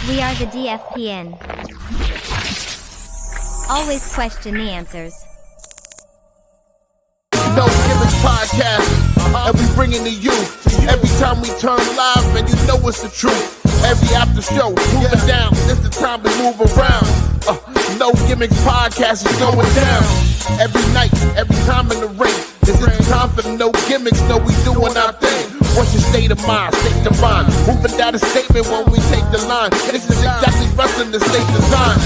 We are the DFPN. Always question the answers. No Gimmicks Podcast, and we bring it to you. Every time we turn live, and you know it's the truth. Every after show, moving down, it's the time to move around. No Gimmicks Podcast is going down. Every night, every time in the ring, this is the time for the No Gimmicks, no we doing our thing. What's your state of mind, state of mind? Moving down a statement when we take the line. This is exactly wrestling the state design.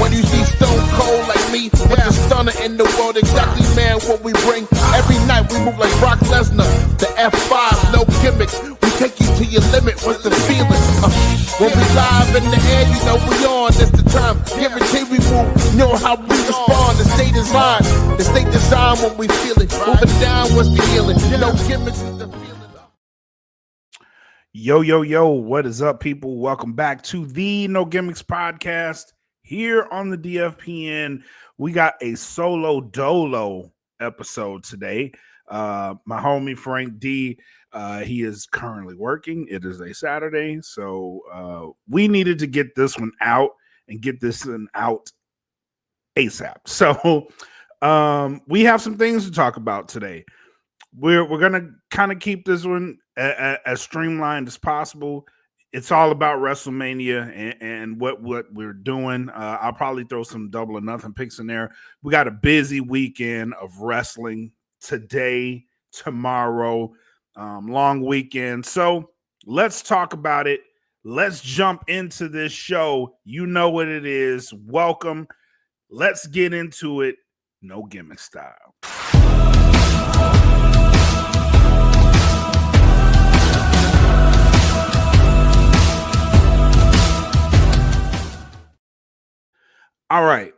When you see Stone Cold like me, with the stunner in the world, exactly, man, what we bring. Every night we move like Brock Lesnar, the F5, no gimmicks. We take you to your limit, what's the feeling? When we live in the air, you know we on, it's the time. Guarantee we move, you know how we respond. The state is mine, the state design when we feel it. Moving down, what's the healing? No gimmicks is the feeling. Yo, what is up, people? Welcome back to the No Gimmicks Podcast. Here on the DFPN, we got a solo dolo episode today. My homie Frank D, he is currently working. It is a Saturday, so we needed to get this one out and get this one out ASAP. So we have some things to talk about today. We're gonna kind of keep this one as streamlined as possible. It's all about WrestleMania and what we're doing. I'll probably throw some double or nothing picks in there. We got a busy weekend of wrestling today, tomorrow, long weekend. So let's talk about it. Let's jump into this show. You know what it is. Welcome. Let's get into it. No gimmick style. All right,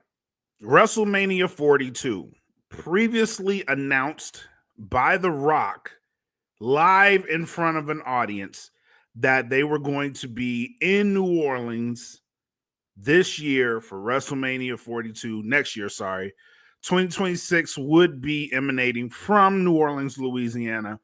WrestleMania 42, previously announced by The Rock live in front of an audience that they were going to be in New Orleans this year for WrestleMania 42, next year, 2026 would be emanating from New Orleans, Louisiana.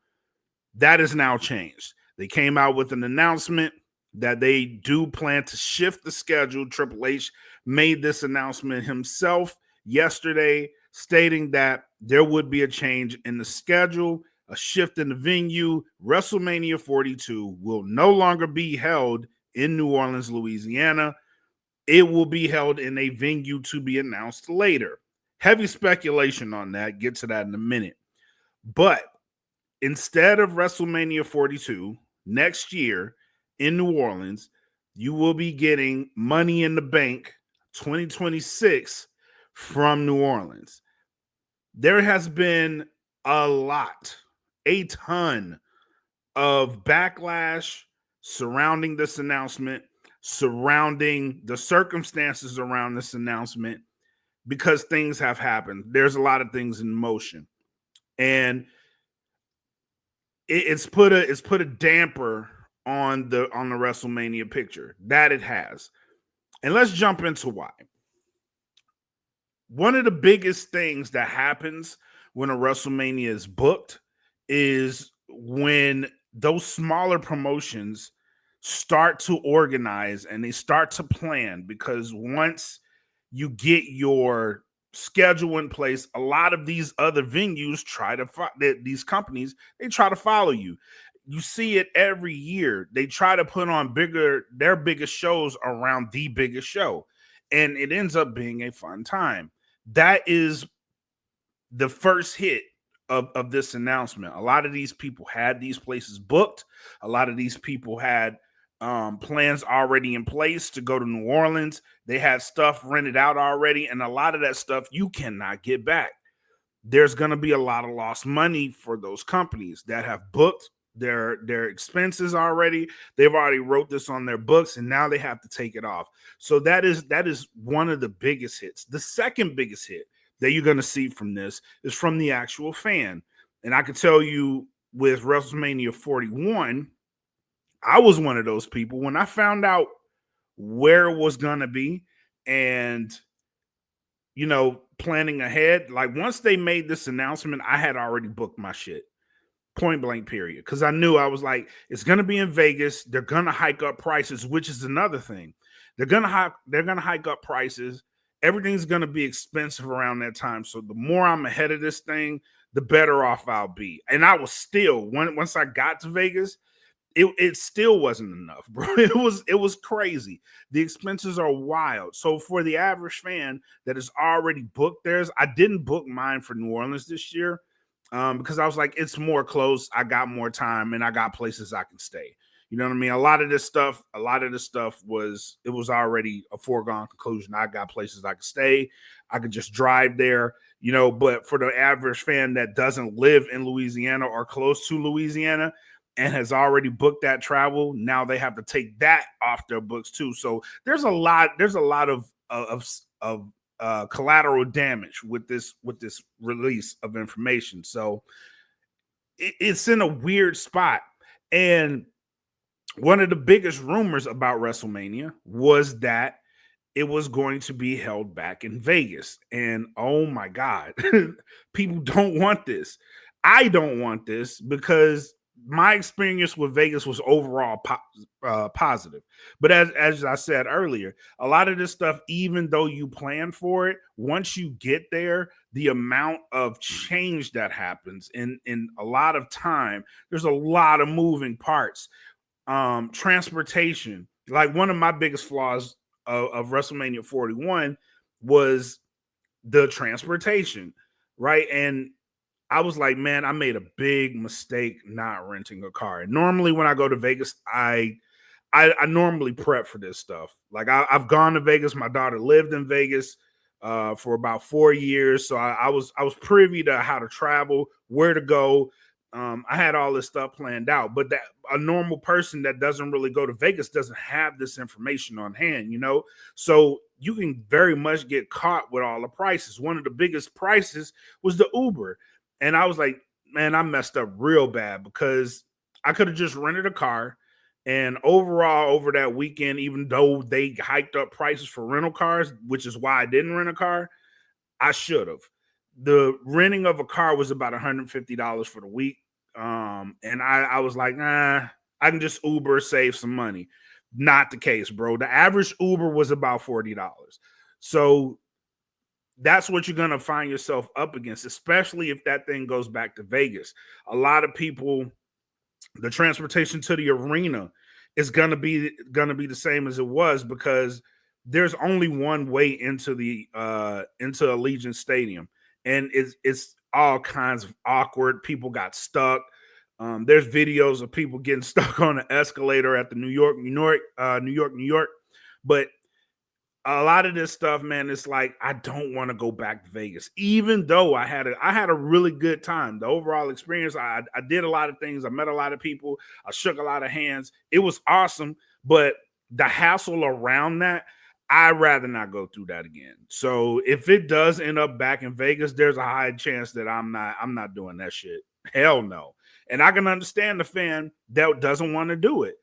That is now changed. They came out with an announcement that they do plan to shift the schedule. Triple H made this announcement himself yesterday, stating that there would be a change in the schedule, a shift in the venue. WrestleMania 42 will no longer be held in New Orleans, Louisiana. It will be held in a venue to be announced later. Heavy speculation on that. Get to that in a minute. But instead of WrestleMania 42 next year in New Orleans, you will be getting Money in the Bank 2026 from New Orleans. There has been a ton of backlash surrounding this announcement, surrounding the circumstances around this announcement, because things have happened. There's a lot of things in motion, and it's put a damper on the WrestleMania picture. That it has. And let's jump into why. One of the biggest things that happens when a WrestleMania is booked is when those smaller promotions start to organize and they start to plan, because once you get your schedule in place, a lot of these other venues these companies, they try to follow you. You see it every year. They try to put on their biggest shows around the biggest show, and it ends up being a fun time. That is the first hit of this announcement. A lot of these people had these places booked. A lot of these people had plans already in place to go to New Orleans. They had stuff rented out already, and a lot of that stuff you cannot get back. There's going to be a lot of lost money for those companies that have booked their expenses already. They've already wrote this on their books, and now they have to take it off. So that is one of the biggest hits. The second biggest hit that you're going to see from this is from the actual fan. And I can tell you, with WrestleMania 41, I was one of those people. When I found out where it was going to be and, planning ahead, like once they made this announcement, I had already booked my shit. point blank period, because I knew, I was like, it's going to be in Vegas. They're going to hike up prices, which is another thing. They're going to hike up prices. Everything's going to be expensive around that time. So the more I'm ahead of this thing, the better off I'll be. And I was still, once I got to Vegas, it still wasn't enough, bro. It was crazy. The expenses are wild. So for the average fan that has already booked theirs, I didn't book mine for New Orleans this year, because I was like, it's more close. I got more time and I got places I can stay. You know what I mean? A lot of this stuff was already a foregone conclusion. I got places I could stay. I could just drive there, but for the average fan that doesn't live in Louisiana or close to Louisiana and has already booked that travel, now they have to take that off their books too. So there's a lot of collateral damage with this release of information. So it's in a weird spot. And one of the biggest rumors about WrestleMania was that it was going to be held back in Vegas. And oh my God, people don't want this. I don't want this because my experience with Vegas was overall positive. But as I said earlier, a lot of this stuff, even though you plan for it, once you get there, the amount of change that happens in a lot of time, there's a lot of moving parts. Transportation, like one of my biggest flaws of WrestleMania 41 was the transportation, right? And I was like, man, I made a big mistake not renting a car. And normally when I go to Vegas, I normally prep for this stuff. Like I've gone to Vegas. My daughter lived in Vegas for about 4 years, so I was privy to how to travel, where to go. I had all this stuff planned out, but that a normal person that doesn't really go to Vegas doesn't have this information on hand, So you can very much get caught with all the prices. One of the biggest prices was the Uber. And I was like, man, I messed up real bad because I could have just rented a car. And overall, over that weekend, even though they hiked up prices for rental cars, which is why I didn't rent a car, I should have. The renting of a car was about $150 for the week. And I was like, I can just Uber, save some money. Not the case, bro. The average Uber was about $40. So that's what you're going to find yourself up against, especially if that thing goes back to Vegas. A lot of people, the transportation to the arena is going to be the same as it was because there's only one way into Allegiant Stadium, and it's all kinds of awkward. People got stuck. There's videos of people getting stuck on an escalator at the New York. But a lot of this stuff, man, it's like I don't want to go back to Vegas, even though I had a really good time. The overall experience, I did a lot of things. I met a lot of people. I shook a lot of hands. It was awesome, but the hassle around that, I'd rather not go through that again. So if it does end up back in Vegas, there's a high chance that I'm not doing that shit. Hell no. And I can understand the fan that doesn't want to do it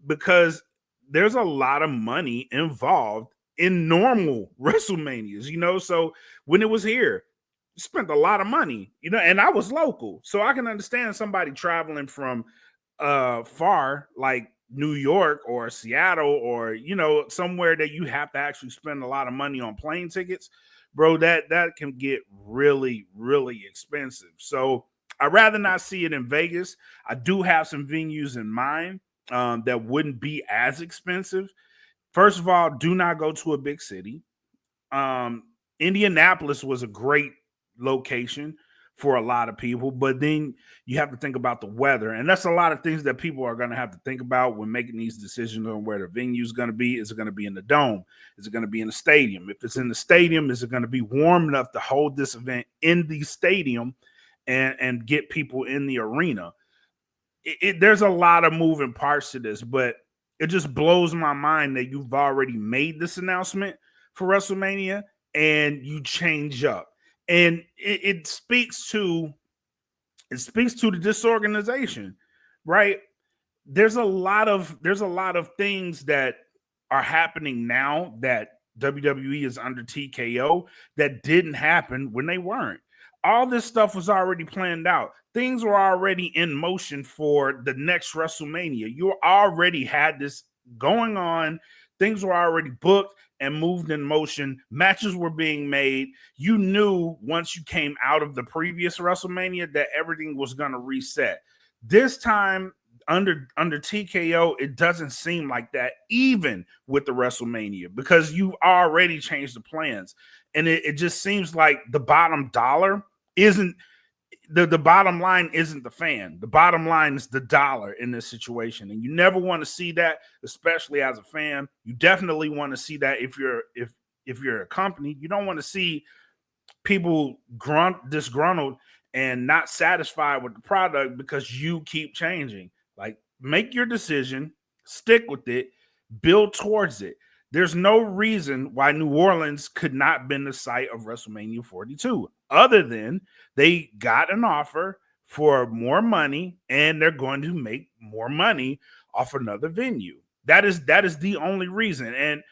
because there's a lot of money involved in normal WrestleManias, So when it was here, spent a lot of money, and I was local. So I can understand somebody traveling from far, like New York or Seattle or, somewhere that you have to actually spend a lot of money on plane tickets, bro, that can get really, really expensive. So I'd rather not see it in Vegas. I do have some venues in mind that wouldn't be as expensive. First of all, do not go to a big city. Indianapolis was a great location for a lot of people, but then you have to think about the weather. And that's a lot of things that people are going to have to think about when making these decisions on where the venue is going to be. Is it going to be in the dome? Is it going to be in the stadium? If it's in the stadium, is it going to be warm enough to hold this event in the stadium and get people in the arena? There's a lot of moving parts to this, but it just blows my mind that you've already made this announcement for WrestleMania and you change up. And it speaks to the disorganization, right? There's a lot of things that are happening now that WWE is under TKO that didn't happen when they weren't. All this stuff was already planned out. things were already in motion for the next WrestleMania. You already had this going on. Things were already booked and moved in motion. Matches were being made. You knew once you came out of the previous WrestleMania that everything was going to reset. This time under TKO, it doesn't seem like that, even with the WrestleMania, because you've already changed the plans. And it just seems like the bottom dollar isn't the bottom line isn't the fan. The bottom line is the dollar in this situation. And you never want to see that, especially as a fan. You definitely want to see that if you're a company. You don't want to see people disgruntled and not satisfied with the product because you keep changing. Like, make your decision, stick with it, build towards it. There's no reason why New Orleans could not have been the site of WrestleMania 42, other than they got an offer for more money and they're going to make more money off another venue. That is the only reason. And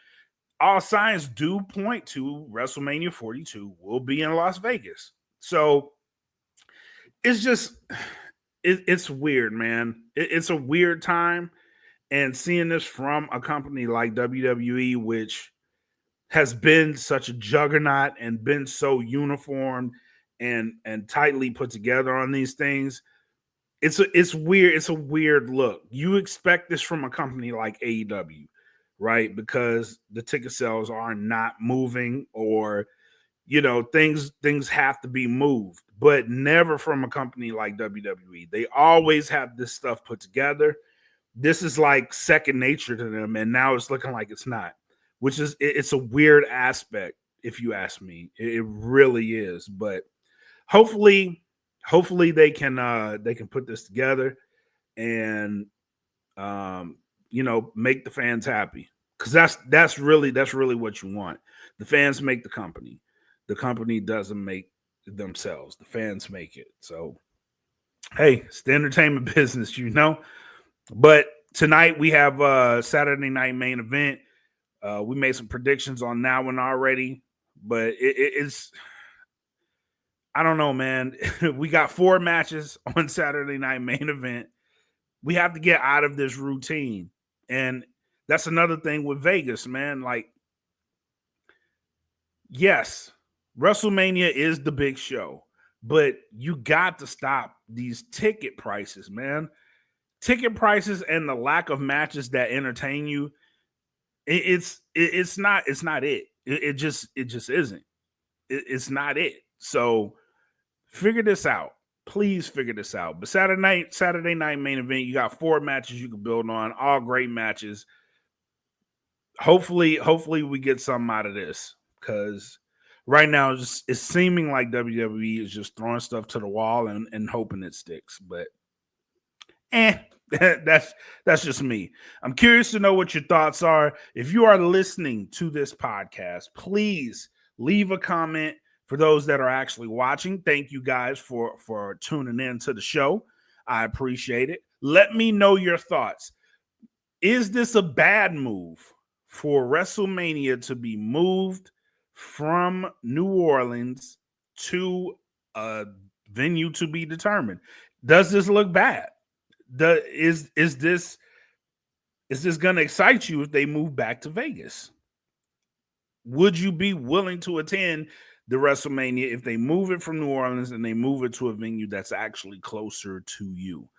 all signs do point to WrestleMania 42 will be in Las Vegas. So it's just, it's weird, man. It's a weird time. And seeing this from a company like WWE, which has been such a juggernaut and been so uniformed and tightly put together on these things, it's weird. It's a weird look. You expect this from a company like AEW, right? Because the ticket sales are not moving, or things have to be moved, but never from a company like WWE. They always have this stuff put together. This is like second nature to them, and now it's looking like it's not, which is it's a weird aspect, if you ask me. It really is. But hopefully they can put this together and make the fans happy, because that's really what you want. The fans make the company. The company doesn't make themselves. The fans make it. So hey, it's the entertainment business, But tonight we have Saturday night main event. We made some predictions on that one already, but it's, I don't know, man. We got 4 matches on Saturday night main event. We have to get out of this routine. And that's another thing with Vegas, man. Like, yes, WrestleMania is the big show, but you got to stop these ticket prices, man. Ticket prices and the lack of matches that entertain you, it's not it. It just isn't. It's not it. So figure this out. Please figure this out. But Saturday night main event, you got 4 matches you can build on, all great matches. Hopefully we get something out of this, because right now it's seeming like WWE is just throwing stuff to the wall and hoping it sticks. But that's just me. I'm curious to know what your thoughts are. If you are listening to this podcast, please leave a comment. For those that are actually watching, thank you guys for tuning in to the show. I appreciate it. Let me know your thoughts. Is this a bad move for WrestleMania to be moved from New Orleans to a venue to be determined? Does this look bad? Is this going to excite you if they move back to Vegas? Would you be willing to attend the WrestleMania if they move it from New Orleans and they move it to a venue that's actually closer to you?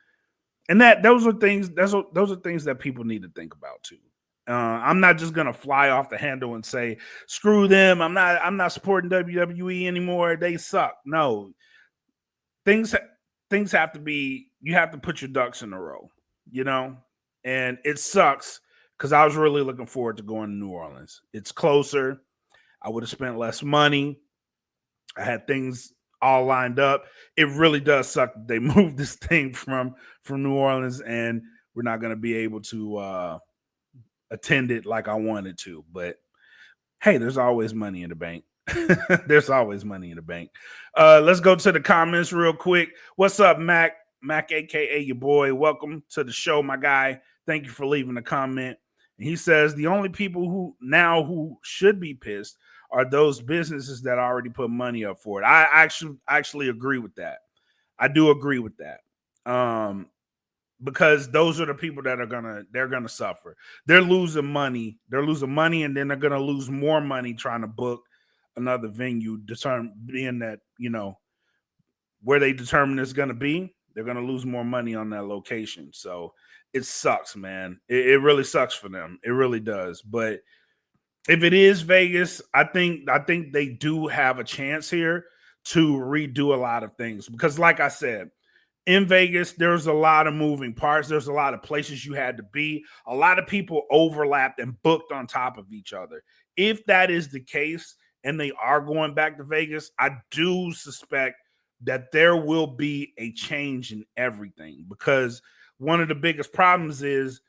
And those are things that people need to think about too. I'm not just gonna fly off the handle and say, screw them. I'm not supporting WWE anymore. They suck. No, things have to be, you have to put your ducks in a row, and it sucks because I was really looking forward to going to New Orleans. It's closer. I would have spent less money. I had things all lined up. It really does suck that they moved this thing from New Orleans, and we're not going to be able to attend it like I wanted to. But hey, there's always money in the bank. There's always money in the bank. Let's go to the comments real quick. What's up, Mac? Mac, aka your boy. Welcome to the show, my guy. Thank you for leaving a comment. And he says the only people who should be pissed are those businesses that already put money up for it. I actually agree with that. I do agree with that. Because those are the people that they're gonna suffer. They're losing money. And then they're gonna lose more money trying to book another venue, being that, where they determine it's gonna be, they're gonna lose more money on that location. So it sucks, man. It really sucks for them. It really does. But if it is Vegas, I think they do have a chance here to redo a lot of things. Because like I said, in Vegas, there's a lot of moving parts. There's a lot of places you had to be. A lot of people overlapped and booked on top of each other. If that is the case and they are going back to Vegas, I do suspect that there will be a change in everything, because one of the biggest problems is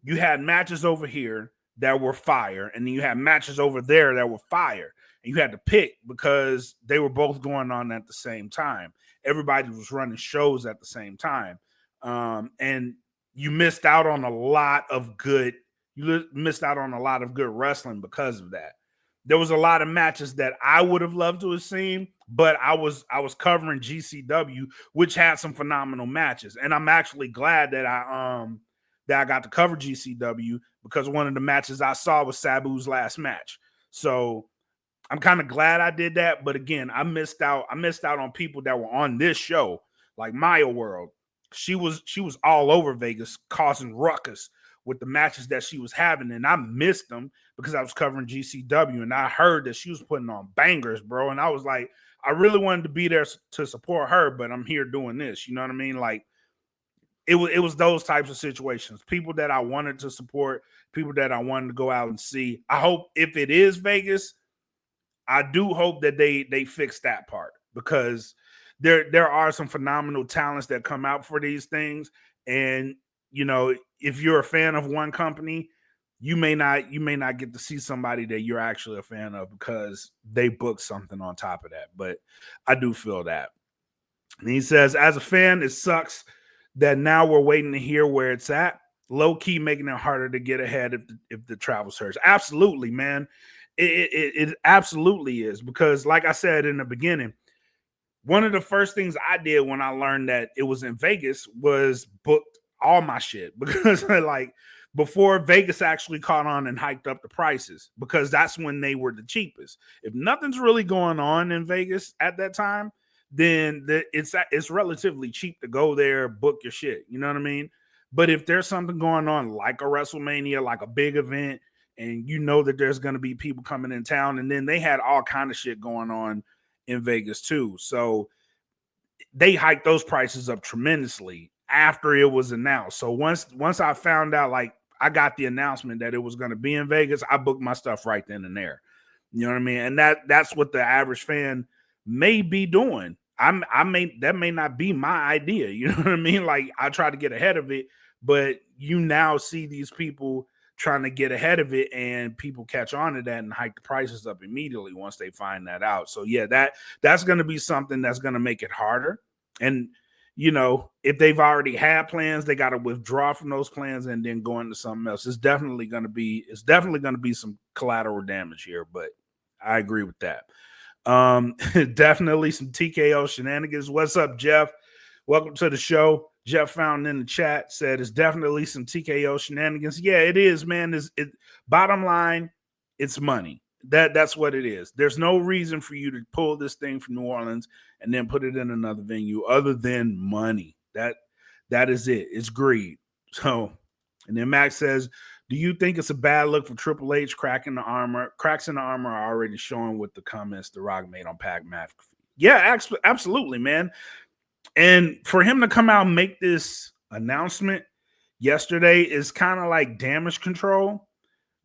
you had matches over here that were fire, and then you had matches over there that were fire. And you had to pick because they were both going on at the same time. Everybody was running shows at the same time. And you missed out on a lot of good wrestling because of that. There was a lot of matches that I would have loved to have seen, but I was covering GCW, which had some phenomenal matches. And I'm actually glad that I got to cover GCW, because one of the matches I saw was Sabu's last match. So I'm kind of glad I did that. But again, I missed out on people that were on this show, like Maya World. She was all over Vegas causing ruckus with the matches that she was having, and I missed them because I was covering GCW, and I heard that she was putting on bangers, bro. And I was like, I really wanted to be there to support her, but I'm here doing this. You know what I mean? Like, it was those types of situations. People that I wanted to support, people that I wanted to go out and see. I hope, if it is Vegas, I do hope that they fix that part, because there are some phenomenal talents that come out for these things. And if you're a fan of one company, you may not get to see somebody that you're actually a fan of because they booked something on top of that. But I do feel that. And he says, as a fan, it sucks that now we're waiting to hear where it's at. Low key making it harder to get ahead if the travel surge. Absolutely, man. It absolutely is, because like I said in the beginning, one of the first things I did when I learned that it was in Vegas was booked all my shit, because like before Vegas actually caught on and hiked up the prices, because that's when they were the cheapest. If nothing's really going on in Vegas at that time, then it's relatively cheap to go there, book your shit. You know what I mean? But if there's something going on like a WrestleMania, like a big event, and that there's going to be people coming in town, and then they had all kind of shit going on in Vegas too. So they hiked those prices up tremendously after it was announced. So once I found out, like I got the announcement that it was going to be in Vegas, I booked my stuff right then and there. You know what I mean? And that's what the average fan may be doing. That may not be my idea. You know what I mean? Like, I try to get ahead of it, but you now see these people trying to get ahead of it, and people catch on to that and hike the prices up immediately once they find that out. So yeah, that's going to be something that's going to make it harder. And if they've already had plans, they got to withdraw from those plans and then go into something else. It's definitely going to be some collateral damage here, but I agree with that. Definitely some TKO shenanigans. What's up, Jeff? Welcome to the show. Jeff found in the chat said it's definitely some TKO shenanigans. Yeah, it is, man. Bottom line, it's money. That's what it is. There's no reason for you to pull this thing from New Orleans and then put it in another venue other than money. That is it. It's greed. So, and then Max says, do you think it's a bad look for Triple H? Cracks in the armor are already showing with the comments The Rock made on Pat McAfee. Yeah, absolutely, man. And for him to come out and make this announcement yesterday is kind of like damage control.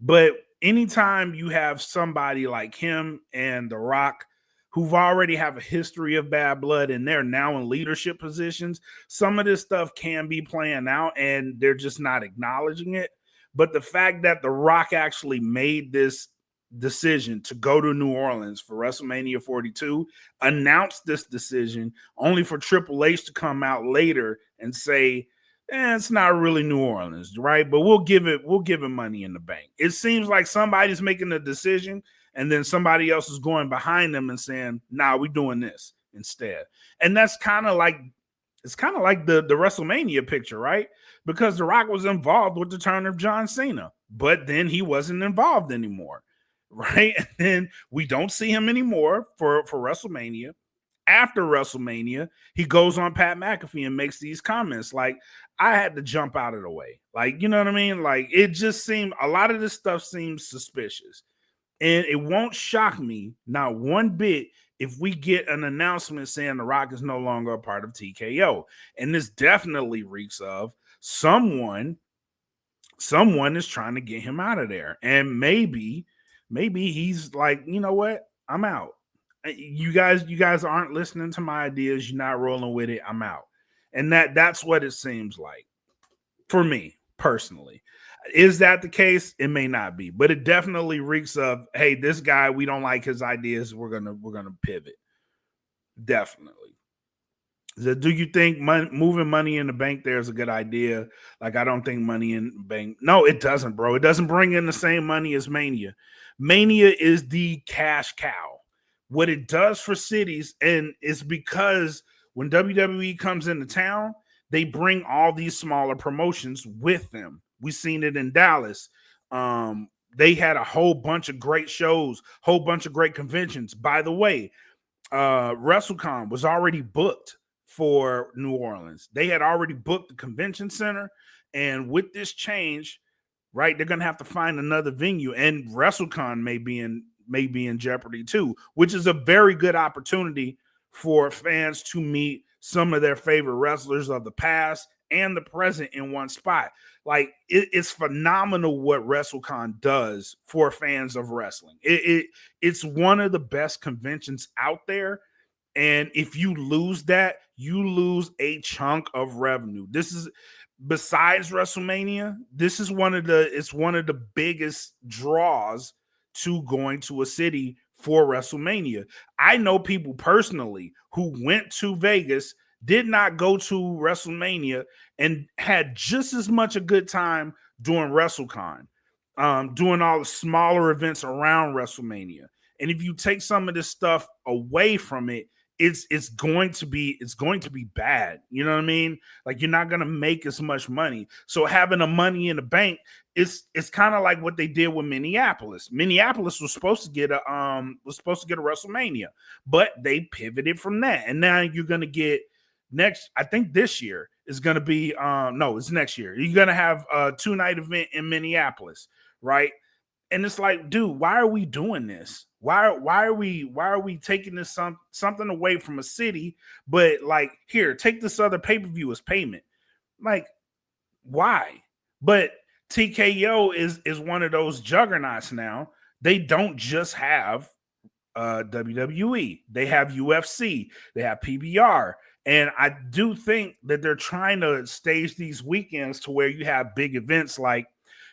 But anytime you have somebody like him and The Rock, who've already have a history of bad blood and they're now in leadership positions, some of this stuff can be playing out and they're just not acknowledging it. But the fact that The Rock actually made this decision to go to New Orleans for WrestleMania 42, announced this decision only for Triple H to come out later and say, it's not really New Orleans, right? But we'll give it money in the bank. It seems like somebody's making a decision and then somebody else is going behind them and saying, nah, we're doing this instead. And that's kind of like It's kind of like the WrestleMania picture, right? Because The Rock was involved with the turn of John Cena, but then he wasn't involved anymore, right? And then we don't see him anymore for WrestleMania. After WrestleMania, he goes on Pat McAfee and makes these comments like, I had to jump out of the way. Like, you know what I mean? Like, it just seemed, a lot of this stuff seems suspicious. And it won't shock me, not one bit, if we get an announcement saying The Rock is no longer a part of TKO. And this definitely reeks of someone is trying to get him out of there. And maybe he's like, you know what? I'm out. You guys aren't listening to my ideas. You're not rolling with it. I'm out. And that's what it seems like for me personally. Is that the case? It may not be, but it definitely reeks of, hey, this guy, we don't like his ideas. We're gonna pivot. Definitely. Do you think moving money in the bank there is a good idea? Like, I don't think money in the bank. No, it doesn't, bro. It doesn't bring in the same money as Mania. Mania is the cash cow. What it does for cities, and it's because when WWE comes into town, they bring all these smaller promotions with them. We've seen it in Dallas. They had a whole bunch of great shows, whole bunch of great conventions. By the way, WrestleCon was already booked for New Orleans. They had already booked the convention center, and with this change, right, they're gonna have to find another venue, and WrestleCon may be in jeopardy too, which is a very good opportunity for fans to meet some of their favorite wrestlers of the past and the present in one spot. Like, it's phenomenal what WrestleCon does for fans of wrestling. It's one of the best conventions out there. And if you lose that, you lose a chunk of revenue. This is, besides WrestleMania, this is one of the biggest draws to going to a city for WrestleMania. I know people personally who went to Vegas, did not go to WrestleMania, and had just as much a good time doing WrestleCon, doing all the smaller events around WrestleMania. And if you take some of this stuff away from it, it's going to be bad. You know what I mean? Like, you're not going to make as much money. So having a money in the bank, it's kind of like what they did with Minneapolis. Minneapolis was supposed to get a WrestleMania, but they pivoted from that. And now you're going to get I think this year is going to be no, it's next year. You're going to have a 2-night event in Minneapolis, right? And it's like, dude, why are we doing this? Why are we taking this something away from a city? But like, here, take this other pay-per-view as payment. Like, why? But TKO is one of those juggernauts now. They don't just have WWE. They have UFC. They have PBR. And I do think that they're trying to stage these weekends to where you have big events, like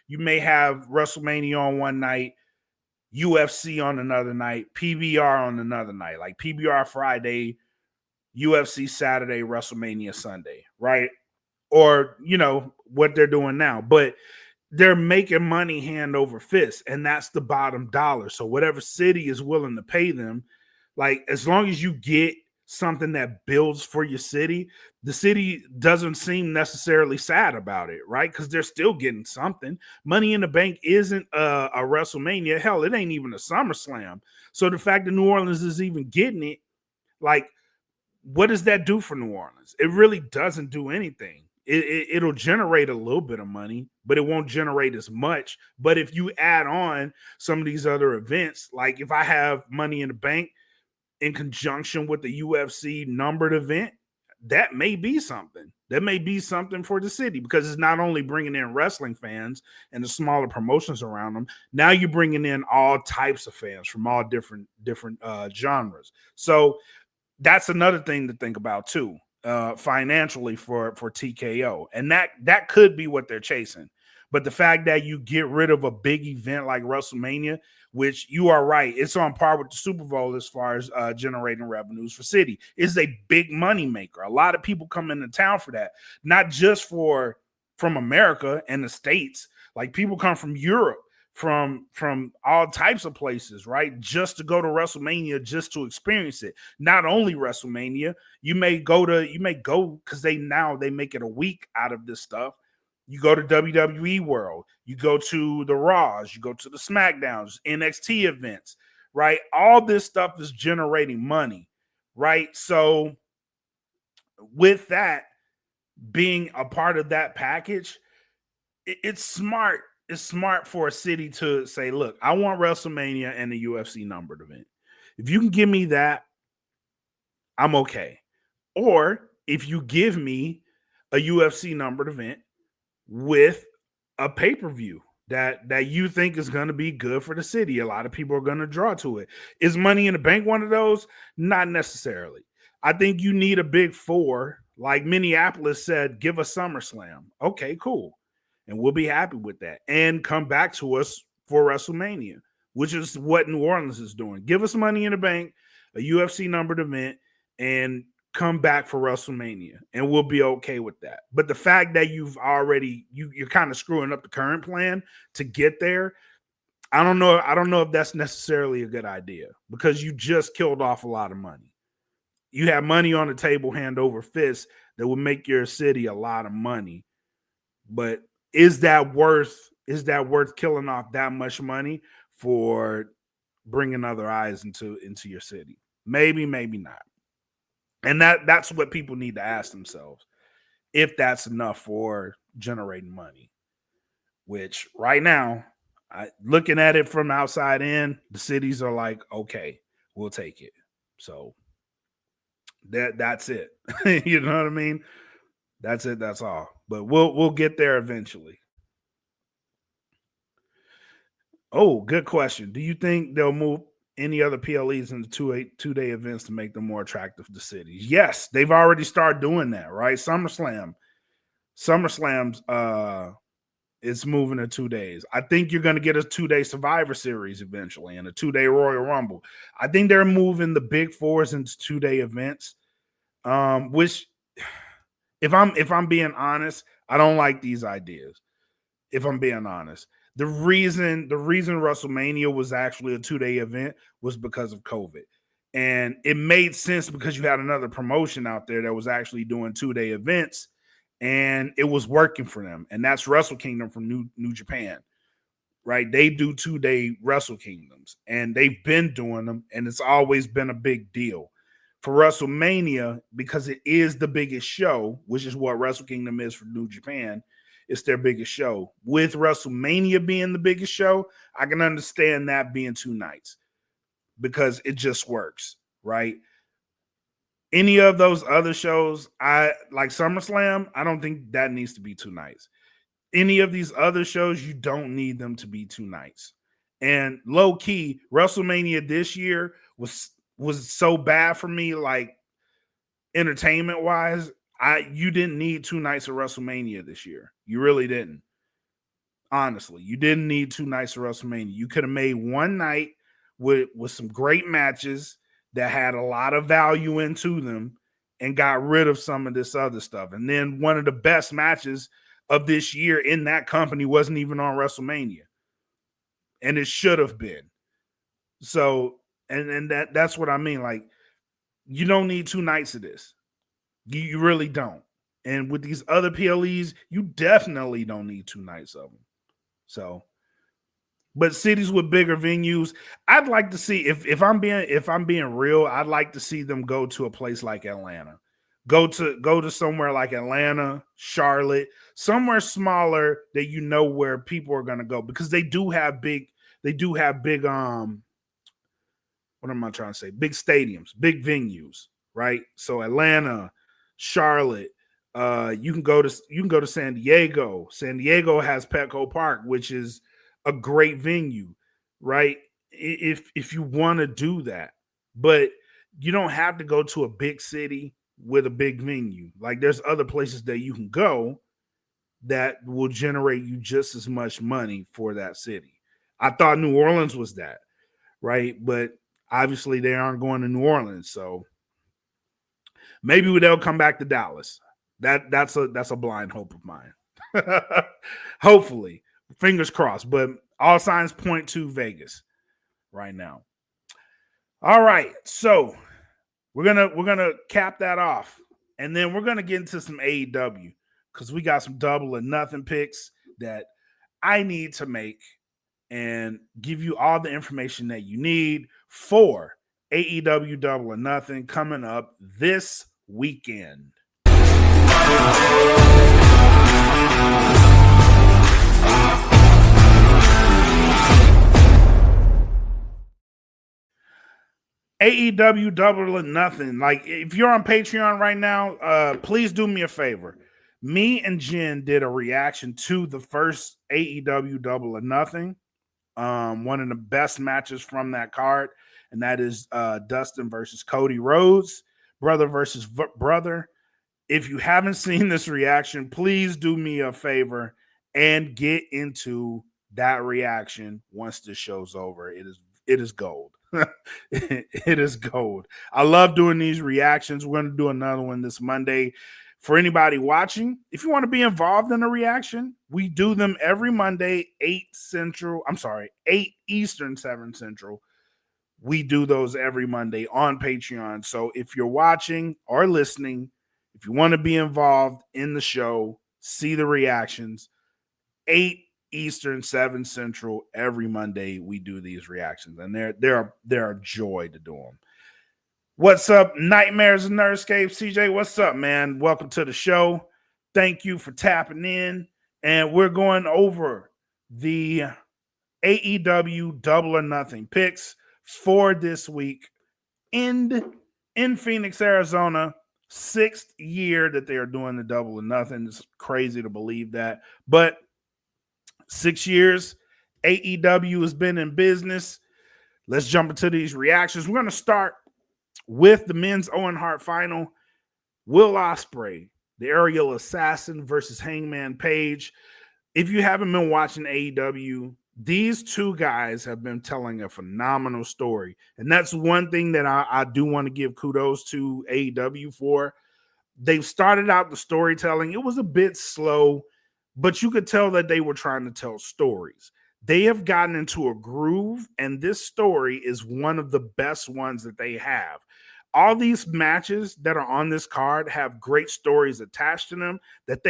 you may have WrestleMania on one night, UFC on another night, PBR on another night, like PBR Friday, UFC Saturday, WrestleMania Sunday, right? Or, you know, what they're doing now. But they're making money hand over fist, and that's the bottom dollar. So whatever city is willing to pay them, like, as long as you get something that builds for your city, the city doesn't seem necessarily sad about it, right? Because they're still getting something. Money in the Bank isn't a WrestleMania. Hell, it ain't even a SummerSlam. So the fact that New Orleans is even getting it, like, what does that do for New Orleans? It really doesn't do anything. It'll generate a little bit of money, but it won't generate as much. But if you add on some of these other events, like if I have Money in the Bank in conjunction with the UFC numbered event, that may be something. That may be something for the city, because it's not only bringing in wrestling fans and the smaller promotions around them. Now you're bringing in all types of fans from all different genres. So that's another thing to think about too, financially for TKO, and that could be what they're chasing. But the fact that you get rid of a big event like WrestleMania, which, you are right, it's on par with the Super Bowl as far as generating revenues for city, is a big money maker. A lot of people come into town for that, not just from America and the States. Like, people come from Europe from all types of places, right? Just to go to WrestleMania, just to experience it. Not only WrestleMania, you may go because they make it a week out of this stuff. You go to WWE World, you go to the Raws, you go to the SmackDowns, NXT events, right? All this stuff is generating money, right? So with that being a part of that package, it's smart. It's smart for a city to say, look, I want WrestleMania and the UFC numbered event. If you can give me that, I'm okay. Or if you give me a UFC numbered event with a pay-per-view that you think is going to be good for the city, a lot of people are going to draw to it. Is Money in the Bank one of those? Not necessarily. I think you need a big four, like Minneapolis said, give us SummerSlam. Okay, cool. And we'll be happy with that. And come back to us for WrestleMania, which is what New Orleans is doing. Give us Money in the Bank, a UFC numbered event, and come back for WrestleMania, and we'll be okay with that. But the fact that you're kind of screwing up the current plan to get there, I don't know if that's necessarily a good idea, because you just killed off a lot of money. You have money on the table hand over fist that would make your city a lot of money. But is that worth killing off that much money for bringing other eyes into your city? Maybe, maybe not. And that's what people need to ask themselves, if that's enough for generating money. Which right now, looking at it from outside in, the cities are like, okay, we'll take it. So that's it. You know what I mean? That's it. That's all. But we'll get there eventually. Oh, good question. Do you think they'll move any other PLEs into two-day events to make them more attractive to cities? Yes, they've already started doing that, right? SummerSlam's it's moving to 2 days. I think you're going to get a 2-day Survivor Series eventually and a 2-day Royal Rumble. I think they're moving the big fours into 2-day events. Which, if I'm being honest, I don't like these ideas. If I'm being honest. The reason WrestleMania was actually a 2-day event was because of COVID. And it made sense because you had another promotion out there that was actually doing 2-day events, and it was working for them. And that's Wrestle Kingdom from New Japan, right? They do 2-day Wrestle Kingdoms, and they've been doing them, and it's always been a big deal. For WrestleMania, because it is the biggest show, which is what Wrestle Kingdom is for New Japan, it's their biggest show. With WrestleMania being the biggest show, I can understand that being 2 nights because it just works, right? Any of those other shows, I like SummerSlam, I don't think that needs to be 2 nights. Any of these other shows, you don't need them to be 2 nights. And low key, WrestleMania this year was so bad for me, like entertainment wise. You didn't need 2 nights of WrestleMania this year. You really didn't. Honestly, you didn't need 2 nights of WrestleMania. You could have made one night with some great matches that had a lot of value into them and got rid of some of this other stuff. And then one of the best matches of this year in that company wasn't even on WrestleMania. And it should have been. So, and that's what I mean. Like, you don't need 2 nights of this. You really don't. And with these other PLEs, you definitely don't need 2 nights of them. So, but cities with bigger venues, I'd like to see, if I'm being real, I'd like to see them go to a place like Atlanta. Go to somewhere like Atlanta, Charlotte, somewhere smaller that you know where people are going to go, because they do have big what am I trying to say? Big stadiums, big venues, right? So Atlanta, Charlotte, you can go to San Diego. San Diego has Petco Park, which is a great venue, right? If you want to do that, but you don't have to go to a big city with a big venue. Like, there's other places that you can go that will generate you just as much money for that city. I thought New Orleans was that, right? But obviously they aren't going to New Orleans, so maybe they'll come back to Dallas. That's a blind hope of mine. Hopefully, fingers crossed. But All signs point to Vegas right now. All right, so we're gonna cap that off, and then we're gonna get into some AEW because we got some double or nothing picks that I need to make and give you all the information that you need for AEW Double or Nothing coming up this weekend. AEW Double or Nothing. Like, if you're on Patreon right now, please do me a favor. Me and Jen did a reaction to the first AEW Double or Nothing. One of the best matches from that card, and that is Dustin versus Cody Rhodes, brother versus brother. If you haven't seen this reaction, please do me a favor and get into that reaction once this show's over. It is gold. It is gold. I love doing these reactions. We're going to do another one this Monday. For anybody watching, if you want to be involved in a reaction, we do them every Monday, 8 Eastern, 7 Central. We do those every Monday on Patreon. So if you're watching or listening, if you want to be involved in the show, see the reactions, 8 Eastern, 7 Central, every Monday we do these reactions. And they're a joy to do them. What's up, Nightmares and Nerdscape? CJ, what's up, man? Welcome to the show. Thank you for tapping in. And we're going over the AEW Double or Nothing picks for this week in Phoenix, Arizona. 6th year that they are doing the Double or Nothing. It's crazy to believe that. But 6 years, AEW has been in business. Let's jump into these reactions. We're going to start with the men's Owen Hart final. Will Ospreay, the aerial assassin versus Hangman Page. If you haven't been watching AEW, these two guys have been telling a phenomenal story. And that's one thing that I do want to give kudos to AEW for. They've started out the storytelling. It was a bit slow, but you could tell that they were trying to tell stories. They have gotten into a groove, and this story is one of the best ones that they have. All these matches that are on this card have great stories attached to them that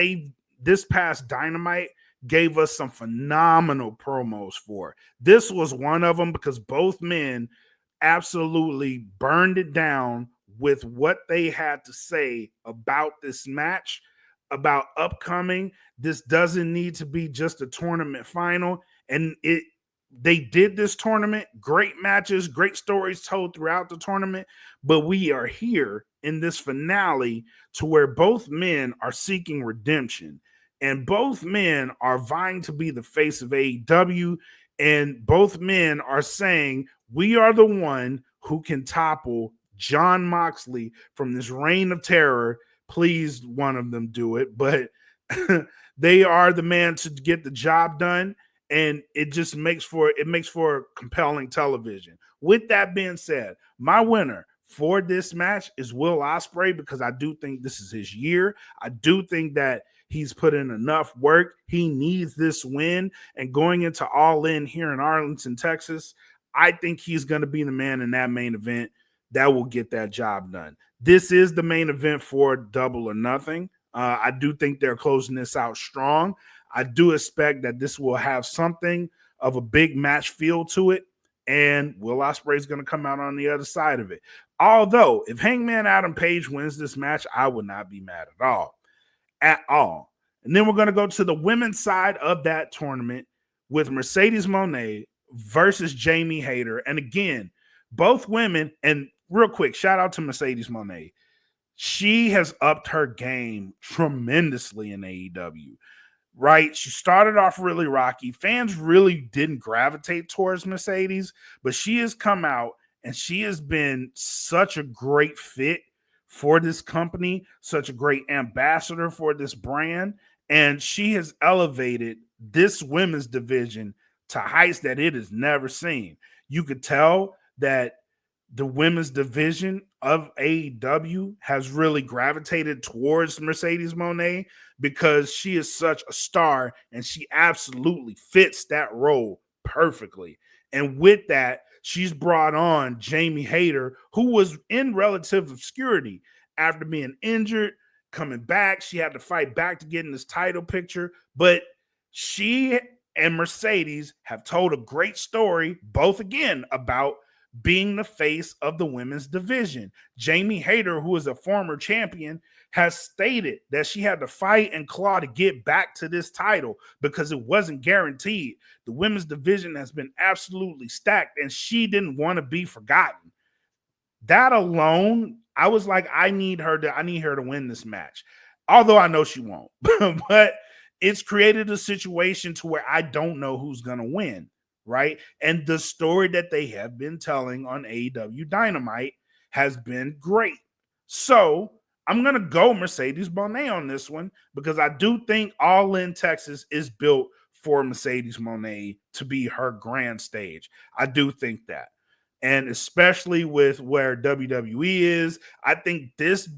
this past Dynamite gave us some phenomenal promos for. This was one of them because both men absolutely burned it down with what they had to say about this match, about upcoming. This doesn't need to be just a tournament final. And they did this tournament, great matches, great stories told throughout the tournament, but we are here in this finale to where both men are seeking redemption, and both men are vying to be the face of AEW, and both men are saying, we are the one who can topple Jon Moxley from this reign of terror. Please, one of them do it, but they are the man to get the job done. And it just makes for compelling television. With that being said, my winner for this match is Will Ospreay because I do think this is his year. I do think that he's put in enough work. He needs this win. And going into All In here in Arlington, Texas, I think he's going to be the man in that main event that will get that job done. This is the main event for Double or Nothing. I do think they're closing this out strong. I do expect that this will have something of a big match feel to it, and Will Ospreay is going to come out on the other side of it. Although, if Hangman Adam Page wins this match, I would not be mad at all. At all. And then we're going to go to the women's side of that tournament with Mercedes Moné versus Jamie Hayter. And again, both women, and real quick, shout out to Mercedes Moné. She has upped her game tremendously in AEW. Right? She started off really rocky. Fans really didn't gravitate towards Mercedes, but she has come out and she has been such a great fit for this company, such a great ambassador for this brand, and she has elevated this women's division to heights that it has never seen. You could tell that the women's division of AEW has really gravitated towards Mercedes Moné because she is such a star and she absolutely fits that role perfectly. And with that, she's brought on Jamie Hayter, who was in relative obscurity after being injured, coming back. She had to fight back to get in this title picture. But she and Mercedes have told a great story, both again about being the face of the women's division. Jamie Hayter, who is a former champion, has stated that she had to fight and claw to get back to this title because it wasn't guaranteed. The women's division has been absolutely stacked, and she didn't want to be forgotten. That alone, I was like, I need her to win this match. Although I know she won't. But it's created a situation to where I don't know who's going to win, right? And the story that they have been telling on AEW Dynamite has been great. So I'm going to go Mercedes Moné on this one because I do think All In Texas is built for Mercedes Moné to be her grand stage. I do think that. And especially with where WWE is, I think this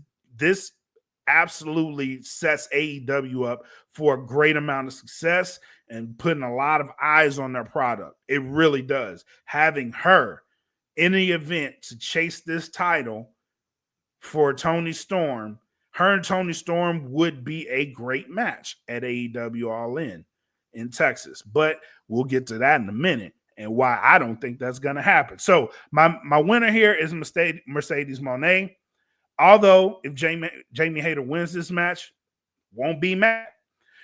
absolutely sets AEW up for a great amount of success and putting a lot of eyes on their product. It really does. Having her in the event to chase this title for Toni Storm, her and Toni Storm would be a great match at AEW All in Texas. But we'll get to that in a minute and why I don't think that's going to happen. So my winner here is Mercedes Moné. Although if Jamie Hayter wins this match, won't be mad.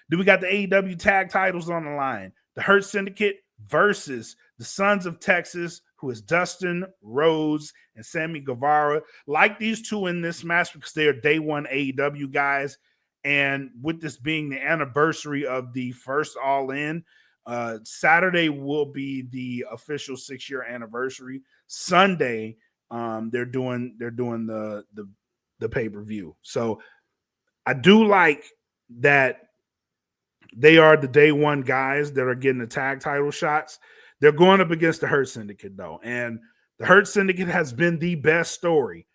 Then we got the AEW tag titles on the line. The Hurt Syndicate versus the Sons of Texas, who is Dustin Rhodes and Sammy Guevara. Like these two in this match because they are day one AEW guys. And with this being the anniversary of the first All In, Saturday will be the official 6-year anniversary. Sunday, they're doing the pay-per-view. So I do like that they are the day one guys that are getting the tag title shots. They're going up against the Hurt Syndicate, though. And the Hurt Syndicate has been the best story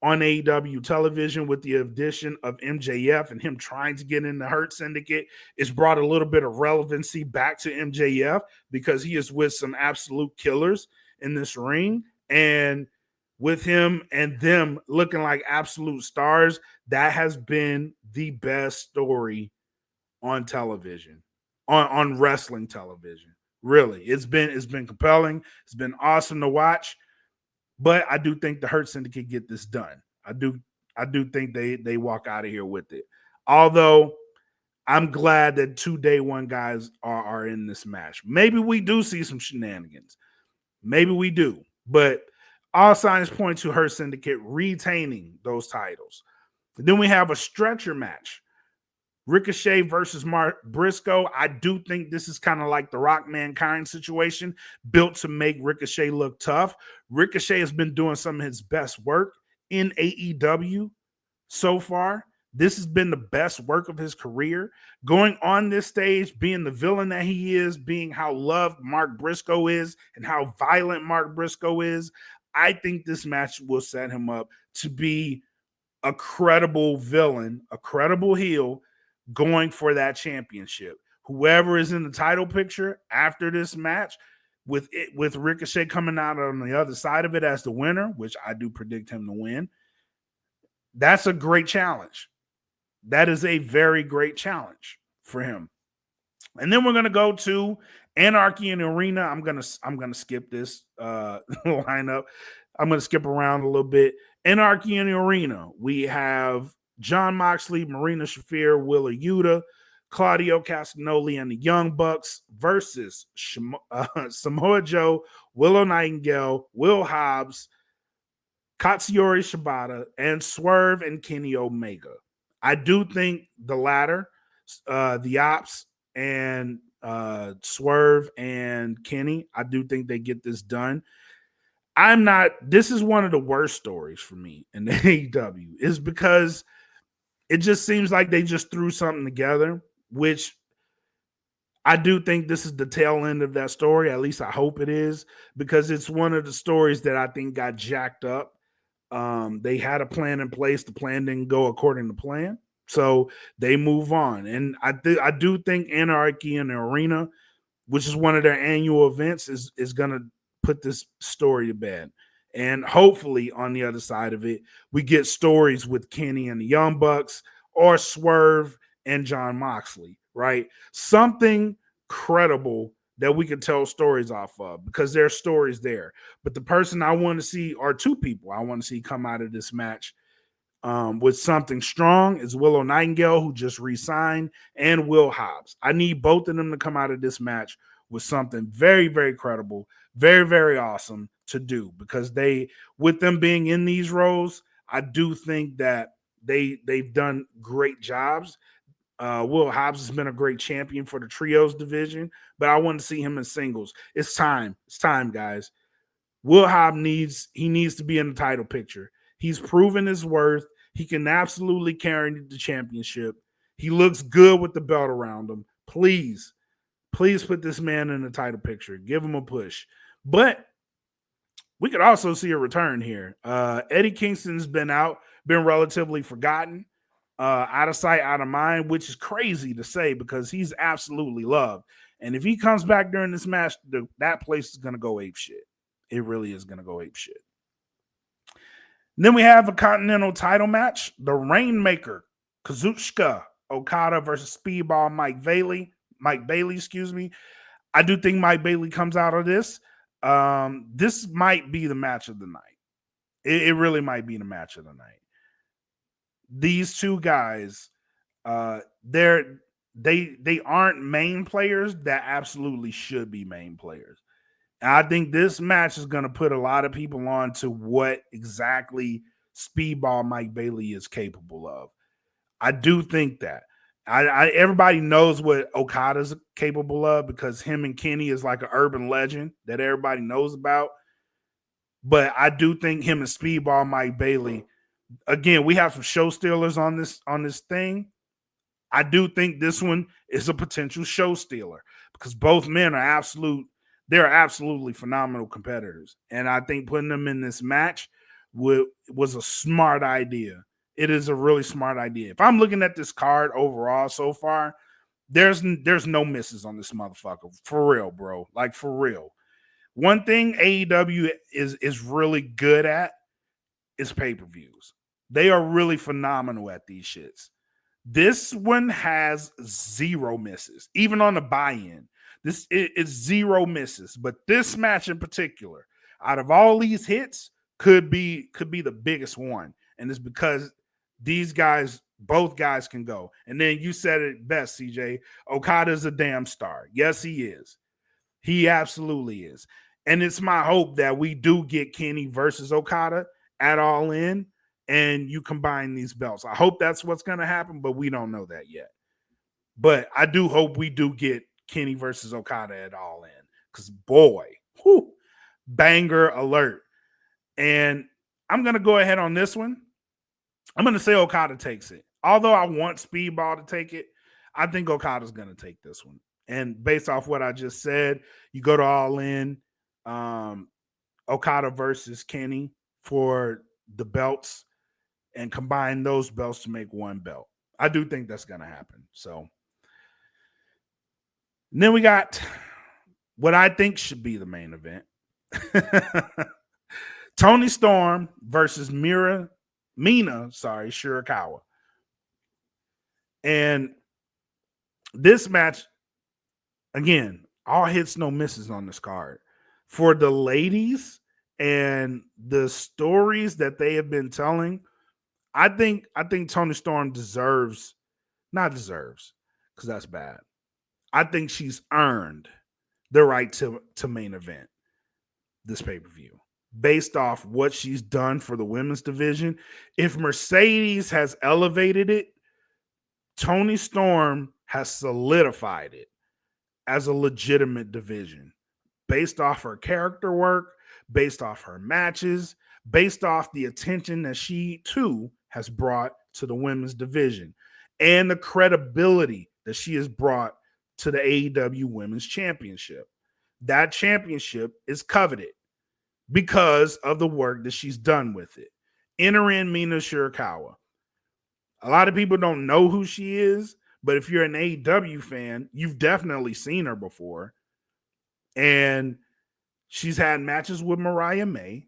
on AEW television with the addition of MJF and him trying to get in the Hurt Syndicate. It's brought a little bit of relevancy back to MJF because he is with some absolute killers in this ring. And with him and them looking like absolute stars, that has been the best story on television, on wrestling television. Really, it's been compelling. It's been awesome to watch. But I do think the Hurt Syndicate get this done. I do think they walk out of here with it. Although I'm glad that 2 day one guys are in this match. Maybe we do see some shenanigans. Maybe we do. But all signs point to Hurt Syndicate retaining those titles. Then we have a stretcher match. Ricochet versus Mark Briscoe. I do think this is kind of like the Rock Mankind situation, built to make Ricochet look tough. Ricochet has been doing some of his best work in AEW so far. This has been the best work of his career. Going on this stage, being the villain that he is, being how loved Mark Briscoe is, and how violent Mark Briscoe is, I think this match will set him up to be a credible villain, a credible heel, going for that championship. Whoever is in the title picture after this match, with Ricochet coming out on the other side of it as the winner, which I do predict him to win, that's a great challenge. That is a very great challenge for him. And then we're gonna go to Anarchy in the Arena. I'm gonna skip this lineup. I'm gonna skip around a little bit. Anarchy in the Arena. We have John Moxley, Marina Shafir, Willa Yuta, Claudio Castagnoli, and the Young Bucks versus Samoa Joe, Willow Nightingale, Will Hobbs, Katsuyori Shibata, and Swerve and Kenny Omega. I do think the latter, the Ops and Swerve and Kenny, I do think they get this done. This is one of the worst stories for me in the AEW, is because it just seems like they just threw something together, which I do think this is the tail end of that story. At least I hope it is, because it's one of the stories that I think got jacked up. They had a plan in place. The plan didn't go according to plan, so they move on. And I do think Anarchy in the Arena which is one of their annual events, is going to put this story to bed. And hopefully on the other side of it, we get stories with Kenny and the Young Bucks or Swerve and John Moxley, right? Something credible that we can tell stories off of, because there's stories there. But the person I want to see, or two people I want to see come out of this match with something strong, is Willow Nightingale, who just re-signed, and Will Hobbs. I need both of them to come out of this match with something very, very credible, very, very awesome to do, because with them being in these roles, I do think that they've done great jobs. Will Hobbs has been a great champion for the trios division, but I want to see him in singles. It's time. It's time, guys. Will Hobbs needs to be in the title picture. He's proven his worth. He can absolutely carry the championship. He looks good with the belt around him. Please put this man in the title picture. Give him a push. But we could also see a return here. Eddie Kingston's been relatively forgotten, out of sight, out of mind, which is crazy to say because he's absolutely loved. And if he comes back during this match, that place is going to go ape shit. It really is going to go ape shit. And then we have a Continental title match. The Rainmaker, Kazuchika Okada versus Speedball Mike Bailey, excuse me. I do think Mike Bailey comes out of this. This might be the match of the night. It really might be the match of the night. These two guys, they aren't main players that absolutely should be main players. And I think this match is going to put a lot of people on to what exactly Speedball Mike Bailey is capable of. I do think that. Everybody knows what Okada's capable of because him and Kenny is like an urban legend that everybody knows about. But I do think him and Speedball Mike Bailey, again, we have some show stealers on this thing. I do think this one is a potential show stealer because both men are they're absolutely phenomenal competitors. And I think putting them in this match was a smart idea. It is a really smart idea. If I'm looking at this card overall so far, there's no misses on this motherfucker. For real, bro. Like, for real. One thing AEW is really good at is pay-per-views. They are really phenomenal at these shits. This one has zero misses, even on the buy-in. This is zero misses, but this match in particular, out of all these hits, could be the biggest one, and it's because both guys can go. And then you said it best, CJ. Okada's a damn star. Yes, he is. He absolutely is. And it's my hope that we do get Kenny versus Okada at All In, and you combine these belts. I hope that's what's going to happen, but we don't know that yet. But I do hope we do get Kenny versus Okada at All In, because boy, banger alert. And I'm going to go ahead on this one. I'm going to say Okada takes it. Although I want Speedball to take it, I think Okada's going to take this one. And based off what I just said, you go to All In, Okada versus Kenny for the belts, and combine those belts to make one belt. I do think that's going to happen. So, and then we got what I think should be the main event. Toni Storm versus Mina Shirakawa. And this match, again, all hits, no misses on this card. For the ladies and the stories that they have been telling, I think Toni Storm deserves, because that's bad. I think she's earned the right to main event this pay-per-view based off what she's done for the women's division. If Mercedes has elevated it, Toni Storm has solidified it as a legitimate division based off her character work, based off her matches, based off the attention that she too has brought to the women's division and the credibility that she has brought to the AEW Women's Championship. That championship is coveted because of the work that she's done with it. Enter in Mina Shirakawa. A lot of people don't know who she is, but if you're an AEW fan, you've definitely seen her before. And she's had matches with Mariah May.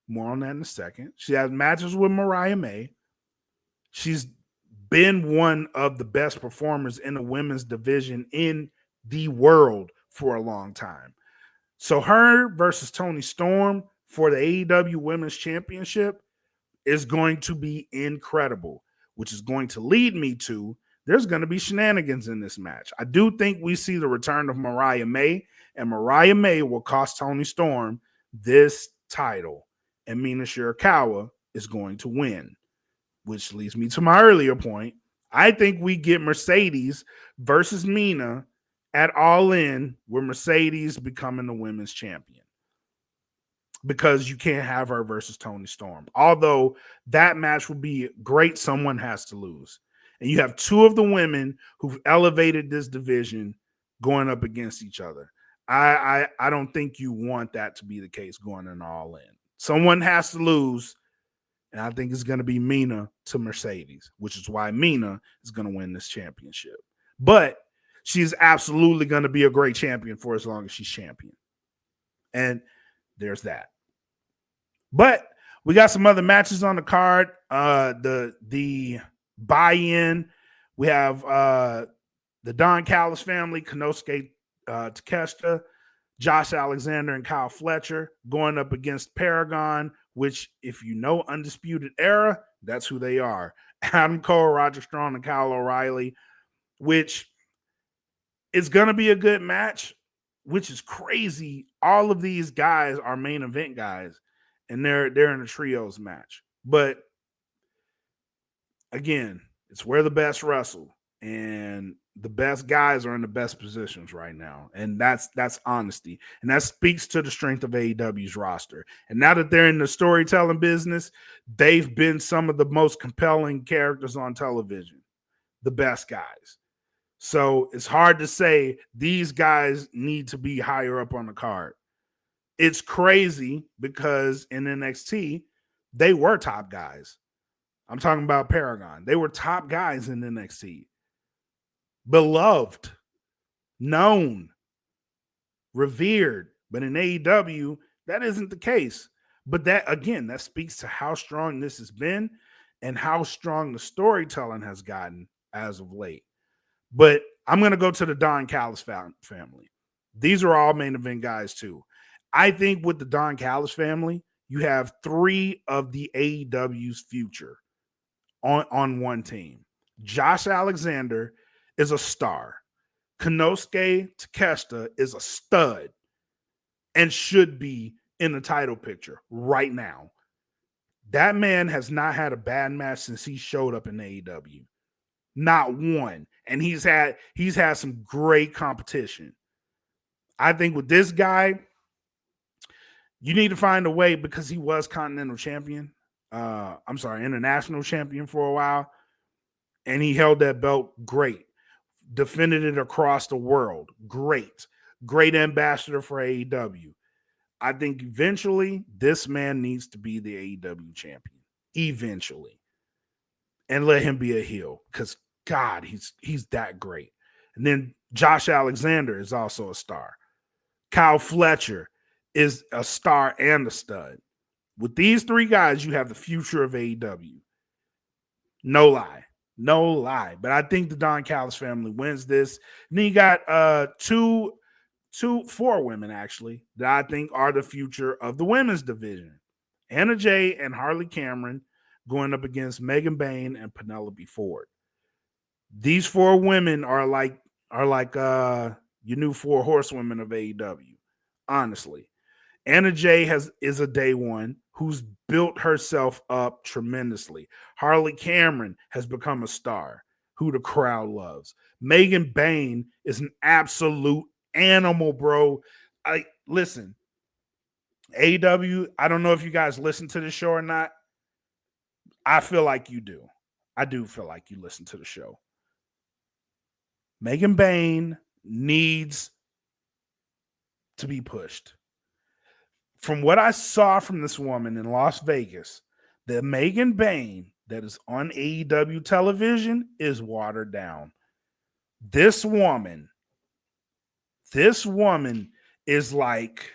More on that in a second. She has matches with Mariah May. She's been one of the best performers in the women's division in the world for a long time. So her versus Toni Storm for the AEW Women's Championship is going to be incredible, which is going to lead me to there's going to be shenanigans in this match. I do think we see the return of Mariah May, and Mariah May will cost Toni Storm this title, and Mina Shirakawa is going to win, which leads me to my earlier point. I think we get Mercedes versus Mina at All In, where Mercedes becoming the women's champion, because you can't have her versus Toni Storm. Although that match will be great, someone has to lose. And you have two of the women who've elevated this division going up against each other. I don't think you want that to be the case going in All In. Someone has to lose, and I think it's going to be Mina to Mercedes, which is why Mina is going to win this championship. But she's absolutely going to be a great champion for as long as she's champion. And there's that. But we got some other matches on the card. The buy-in. We have the Don Callis family, Konosuke Takeshita, Josh Alexander, and Kyle Fletcher going up against Paragon, which, if you know Undisputed Era, that's who they are. Adam Cole, Roger Strong, and Kyle O'Reilly, which is going to be a good match, which is crazy. All of these guys are main event guys, and they're in a trios match. But again, it's where the best wrestle, and the best guys are in the best positions right now. And that's honesty. And that speaks to the strength of AEW's roster. And now that they're in the storytelling business, they've been some of the most compelling characters on television, the best guys. So it's hard to say these guys need to be higher up on the card. It's crazy because in NXT, they were top guys. I'm talking about Paragon. They were top guys in NXT. Beloved, known, revered. But in AEW, that isn't the case. But that, again, that speaks to how strong this has been and how strong the storytelling has gotten as of late. But I'm going to go to the Don Callis family. These are all main event guys too. I think with the Don Callis family, you have three of the AEW's future on one team. Josh Alexander is a star. Konosuke Takeshita is a stud and should be in the title picture right now. That man has not had a bad match since he showed up in AEW. Not one. And he's had some great competition. I think with this guy, you need to find a way, because he was international champion for a while. And he held that belt great. Defended it across the world. Great ambassador for AEW. I think eventually this man needs to be the AEW champion. Eventually. And let him be a heel, because God, he's that great. And then Josh Alexander is also a star. Kyle Fletcher is a star and a stud. With these three guys, you have the future of AEW. No lie. But I think the Don Callis family wins this. And then you got four women, actually, that I think are the future of the women's division. Anna Jay and Harley Cameron going up against Megan Bayne and Penelope Ford. These four women are like your new four horsewomen of AEW. Honestly, Anna Jay is a day one who's built herself up tremendously. Harley Cameron has become a star who the crowd loves. Megan Bayne is an absolute animal, bro. Listen, AEW, I don't know if you guys listen to the show or not. I feel like you do. I do feel like you listen to the show. Megan Bayne needs to be pushed. From what I saw from this woman in Las Vegas, the Megan Bayne that is on AEW television is watered down. This woman is like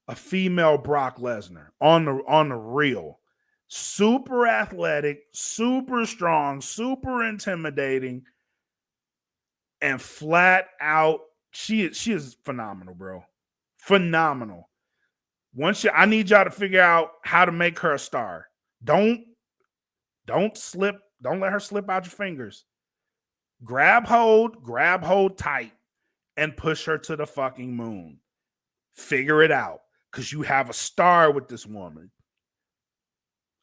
a female Brock Lesnar on the real. Super athletic, super strong, super intimidating, and flat out, she is phenomenal, bro. Phenomenal. I need y'all to figure out how to make her a star. Don't slip, don't let her slip out your fingers. Grab hold tight, and push her to the fucking moon. Figure it out, because you have a star with this woman.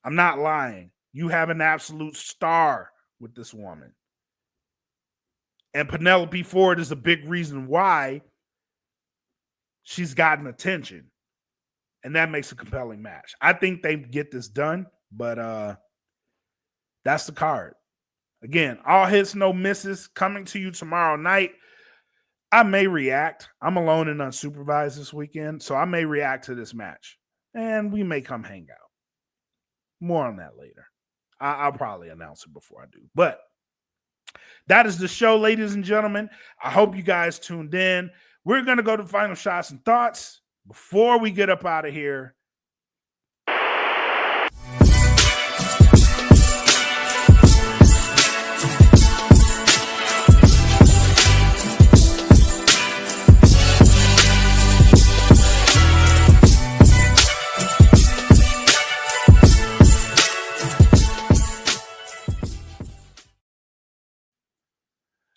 I'm not lying. You have an absolute star with this woman. And Penelope Ford is a big reason why she's gotten attention. And that makes a compelling match. I think they get this done, but that's the card. Again, all hits, no misses, coming to you tomorrow night. I may react. I'm alone and unsupervised this weekend, so I may react to this match. And we may come hang out. More on that later. I'll probably announce it before I do. But that is the show, ladies and gentlemen. I hope you guys tuned in. We're going to go to final shots and thoughts before we get up out of here.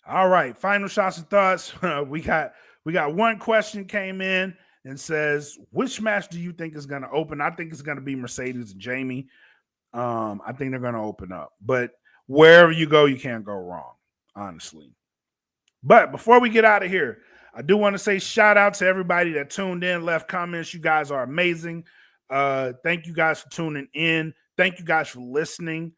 All right, final shots and thoughts. We got one question came in and says, which match do you think is going to open? I think it's going to be Mercedes and Jamie. I think they're going to open up. But wherever you go, you can't go wrong, honestly. But before we get out of here, I do want to say shout out to everybody that tuned in, left comments. You guys are amazing. Thank you guys for tuning in. Thank you guys for listening.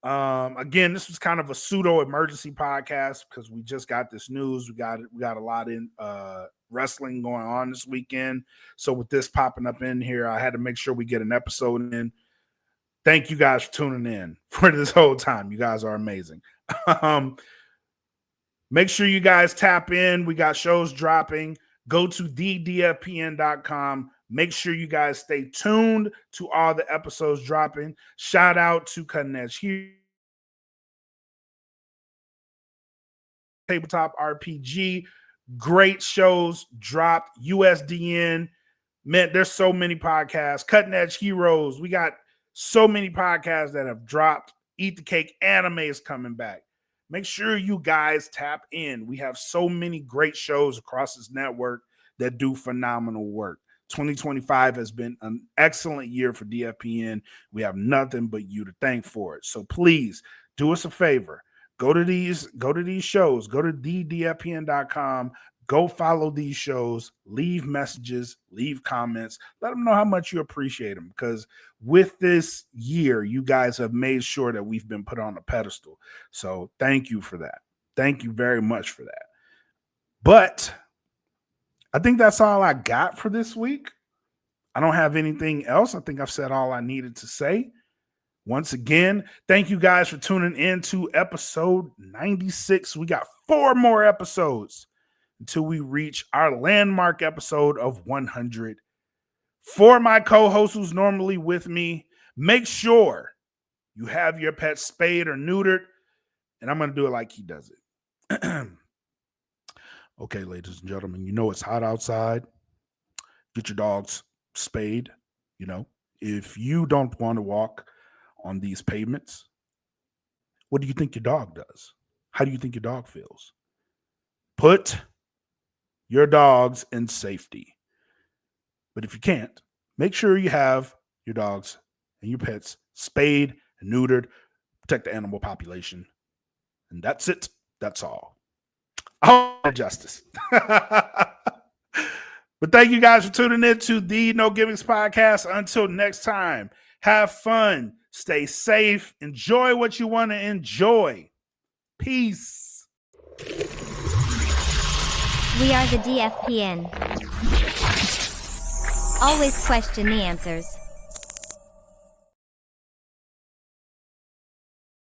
Again, this was kind of a pseudo emergency podcast because we just got this news. We got a lot in wrestling going on this weekend. So with this popping up in here, I had to make sure we get an episode in. Thank you guys for tuning in for this whole time. You guys are amazing. Make sure you guys tap in. We got shows dropping. Go to thedfpn.com. Make sure you guys stay tuned to all the episodes dropping. Shout out to Cutting Edge here. Tabletop RPG. Great shows dropped. USDN. Man, there's so many podcasts. Cutting Edge Heroes. We got so many podcasts that have dropped. Eat the Cake Anime is coming back. Make sure you guys tap in. We have so many great shows across this network that do phenomenal work. 2025 has been an excellent year for DFPN. We have nothing but you to thank for it. So please do us a favor. Go to these shows. Go to thedfpn.com. Go follow these shows. Leave messages. Leave comments. Let them know how much you appreciate them. Because with this year, you guys have made sure that we've been put on a pedestal. So thank you for that. Thank you very much for that. But I think that's all I got for this week. I don't have anything else. I think I've said all I needed to say. Once again, thank you guys for tuning in to episode 96. We got 4 more episodes until we reach our landmark episode of 100. For my co-host who's normally with me, make sure you have your pet spayed or neutered, and I'm going to do it like he does it. Okay, ladies and gentlemen, you know it's hot outside. Get your dogs spayed. You know, if you don't want to walk on these pavements, what do you think your dog does? How do you think your dog feels? Put your dogs in safety. But if you can't, make sure you have your dogs and your pets spayed and neutered. Protect the animal population. And that's it. That's all. Justice. But thank you guys for tuning in to the No Gimmicks podcast. Until next time, have fun, stay safe, enjoy what you want to enjoy. Peace. We are the DFPN. Always question the answers.